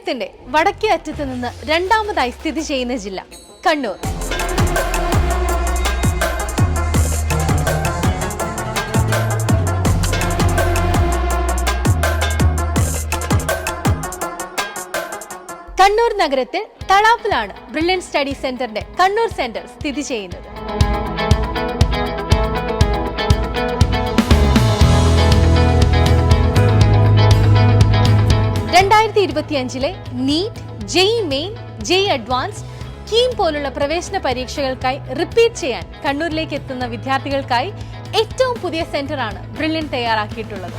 കേരളത്തിന്റെ വടക്കേ അറ്റത്ത് നിന്ന് രണ്ടാമതായി സ്ഥിതി ചെയ്യുന്ന ജില്ല കണ്ണൂർ. കണ്ണൂർ നഗരത്തിൽ തളാപ്പിലാണ് ബ്രില്യൻ സ്റ്റഡി സെന്ററിന്റെ കണ്ണൂർ സെന്റർ സ്ഥിതി ചെയ്യുന്നത്. NEET, JEE main, JEE advance, KEAM പോലുള്ള പ്രവേശന പരീക്ഷകൾക്കായി റിപ്പീറ്റ് ചെയ്യാൻ കണ്ണൂരിലേക്ക് എത്തുന്ന വിദ്യാർത്ഥികൾക്കായി ഏറ്റവും പുതിയ സെന്ററാണ് ബ്രില്യൻ തയ്യാറാക്കിയിട്ടുള്ളത്.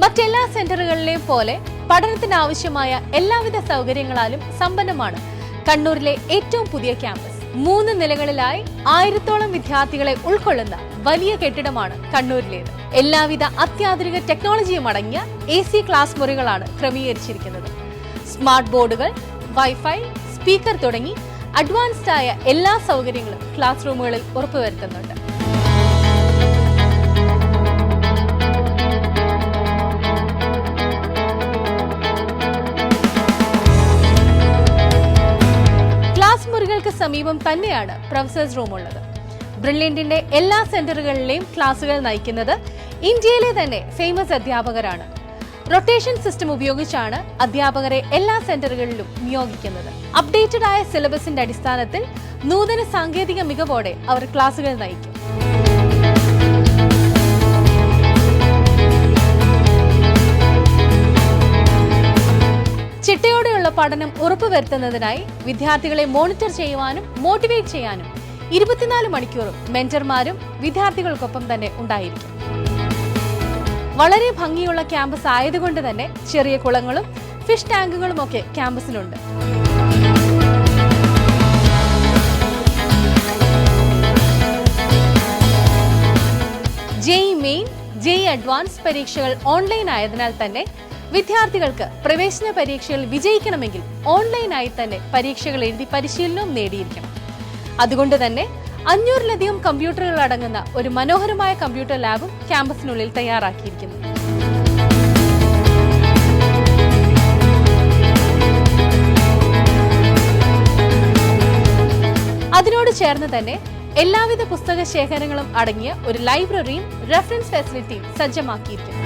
മറ്റെല്ലാ സെന്ററുകളിലെയും പോലെ പഠനത്തിന് ആവശ്യമായ എല്ലാവിധ സൗകര്യങ്ങളാലും സമ്പന്നമാണ് കണ്ണൂരിലെ ഏറ്റവും പുതിയ ക്യാമ്പസ്. 3 നിലകളിലായി 1000-ഓളം വിദ്യാർത്ഥികളെ ഉൾക്കൊള്ളുന്ന വലിയ കെട്ടിടമാണ് കണ്ണൂരിലേത്. എല്ലാവിധ അത്യാധുനിക ടെക്നോളജിയും അടങ്ങിയ AC ക്ലാസ് മുറികളാണ് ക്രമീകരിച്ചിരിക്കുന്നത്. സ്മാർട്ട് ബോർഡുകൾ, വൈഫൈ, സ്പീക്കർ തുടങ്ങി അഡ്വാൻസ്ഡ് ആയ എല്ലാ സൗകര്യങ്ങളും ക്ലാസ് റൂമുകളിൽ ഉറപ്പുവരുത്തുന്നുണ്ട്. മുറികൾക്ക് സമീപം തന്നെയാണ് പ്രൊഫസേഴ്സ് റൂം ഉള്ളത്. ബ്രില്യന്റിന്റെ എല്ലാ സെന്ററുകളിലെയും ക്ലാസുകൾ നയിക്കുന്നത് ഇന്ത്യയിലെ തന്നെ ഫേമസ് അധ്യാപകരാണ്. റൊട്ടേഷൻ സിസ്റ്റം ഉപയോഗിച്ചാണ് അധ്യാപകരെ എല്ലാ സെന്ററുകളിലും നിയോഗിക്കുന്നത്. അപ്ഡേറ്റഡ് ആയ സിലബസിന്റെ അടിസ്ഥാനത്തിൽ നൂതന സാങ്കേതിക മികവോടെ അവർ ക്ലാസുകൾ നയിക്കും. ചിട്ടയോടെയുള്ള പഠനം ഉറപ്പുവരുത്തുന്നതിനായി വിദ്യാർത്ഥികളെ മോണിറ്റർ ചെയ്യുവാനും മോട്ടിവേറ്റ് ചെയ്യാനും 24 മണിക്കൂറും മെന്റർമാരും വിദ്യാർത്ഥികൾക്കൊപ്പം തന്നെ ഉണ്ടായിരിക്കും. വളരെ ഭംഗിയുള്ള ക്യാമ്പസ് ആയതുകൊണ്ട് തന്നെ ചെറിയ കുളങ്ങളും ഫിഷ് ടാങ്കുകളും ഒക്കെ ക്യാമ്പസിലുണ്ട്. ജെഇ മെയിൻ, ജെഇ അഡ്വാൻസ് പരീക്ഷകൾ ഓൺലൈൻ ആയതിനാൽ തന്നെ വിദ്യാർത്ഥികൾക്ക് പ്രവേശന പരീക്ഷകൾ വിജയിക്കണമെങ്കിൽ ഓൺലൈനായി തന്നെ പരീക്ഷകൾ എഴുതി പരിശീലനവും നേടിയിരിക്കണം. അതുകൊണ്ട് തന്നെ 500-ലധികം കമ്പ്യൂട്ടറുകൾ അടങ്ങുന്ന ഒരു മനോഹരമായ കമ്പ്യൂട്ടർ ലാബും ക്യാമ്പസിനുള്ളിൽ തയ്യാറാക്കിയിരിക്കുന്നു. അതിനോട് ചേർന്ന് തന്നെ എല്ലാവിധ പുസ്തക ശേഖരങ്ങളും അടങ്ങിയ ഒരു ലൈബ്രറിയും റെഫറൻസ് ഫെസിലിറ്റിയും സജ്ജമാക്കിയിരിക്കുന്നു.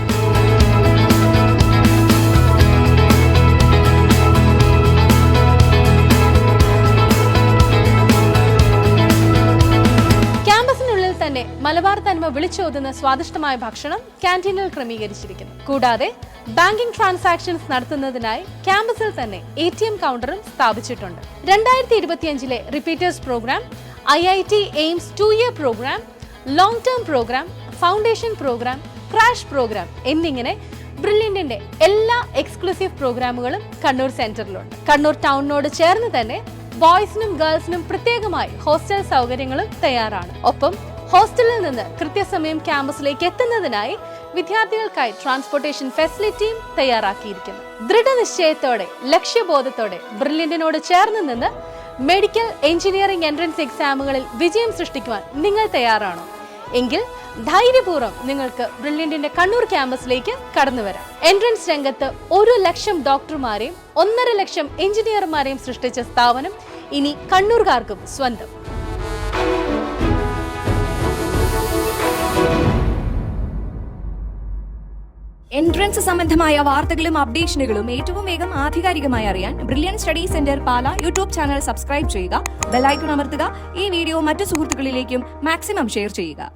മലബാർ തനിമ വിളിച്ചോതുന്ന സ്വാദിഷ്ടമായ ഭക്ഷണം ക്യാന്റീനിൽ ക്രമീകരിച്ചിരിക്കുന്നു. കൂടാതെ ബാങ്കിംഗ് ട്രാൻസാക്ഷൻസ് നടത്തുന്നതിനായി ക്യാമ്പസിൽ തന്നെ ATM കൗണ്ടറും സ്ഥാപിച്ചിട്ടുണ്ട്. 2025-ലെ റിപ്പീറ്റേഴ്സ് പ്രോഗ്രാം, IIT എയിംസ് 2-ഇയർ program, long term program, foundation program, crash program എന്നിങ്ങനെ ബ്രില്യന്റിന്റെ എല്ലാ എക്സ്ക്ലൂസീവ് പ്രോഗ്രാമുകളും കണ്ണൂർ സെന്ററിലുണ്ട്. കണ്ണൂർ ടൗണിനോട് ചേർന്ന് തന്നെ ബോയ്സിനും ഗേൾസിനും പ്രത്യേകമായി ഹോസ്റ്റൽ സൗകര്യങ്ങളും തയ്യാറാണ്. ഒപ്പം ഹോസ്റ്റലിൽ നിന്ന് കൃത്യസമയം ക്യാമ്പസിലേക്ക് എത്തുന്നതിനായി വിദ്യാർത്ഥികൾക്കായി ട്രാൻസ്പോർട്ടേഷൻ ഫെസിലിറ്റിയും തയ്യാറാക്കിയിരിക്കുന്നു. ദൃഢനിശ്ചയത്തോടെ ലക്ഷ്യബോധത്തോടെ ബ്രില്യന്റിനോട് ചേർന്ന് നിന്ന് മെഡിക്കൽ, എഞ്ചിനീയറിംഗ് എൻട്രൻസ് എക്സാമുകളിൽ വിജയം സൃഷ്ടിക്കുവാൻ നിങ്ങൾ തയ്യാറാണോ? എങ്കിൽ ധൈര്യപൂർവ്വം നിങ്ങൾക്ക് ബ്രില്യന്റിന്റെ കണ്ണൂർ ക്യാമ്പസിലേക്ക് കടന്നുവരാം. എൻട്രൻസ് രംഗത്ത് 1 ലക്ഷം ഡോക്ടർമാരെയും 1.5 ലക്ഷം എഞ്ചിനീയർമാരെയും സൃഷ്ടിച്ച സ്ഥാപനം ഇനി കണ്ണൂർകാർക്കും സ്വന്തം. എൻട്രൻസ് സംബന്ധമായ വാർത്തകളും അപ്ഡേഷനുകളും ഏറ്റവും വേഗം ആധികാരികമായി അറിയാൻ ബ്രില്യൻ സ്റ്റഡി സെന്റർ പാല യൂട്യൂബ് ചാനൽ സബ്സ്ക്രൈബ് ചെയ്യുക, ബെൽ ഐക്കൺ അമർത്തുക. ഈ വീഡിയോ മറ്റു സുഹൃത്തുക്കളിലേക്കും മാക്സിമം ഷെയർ ചെയ്യുക.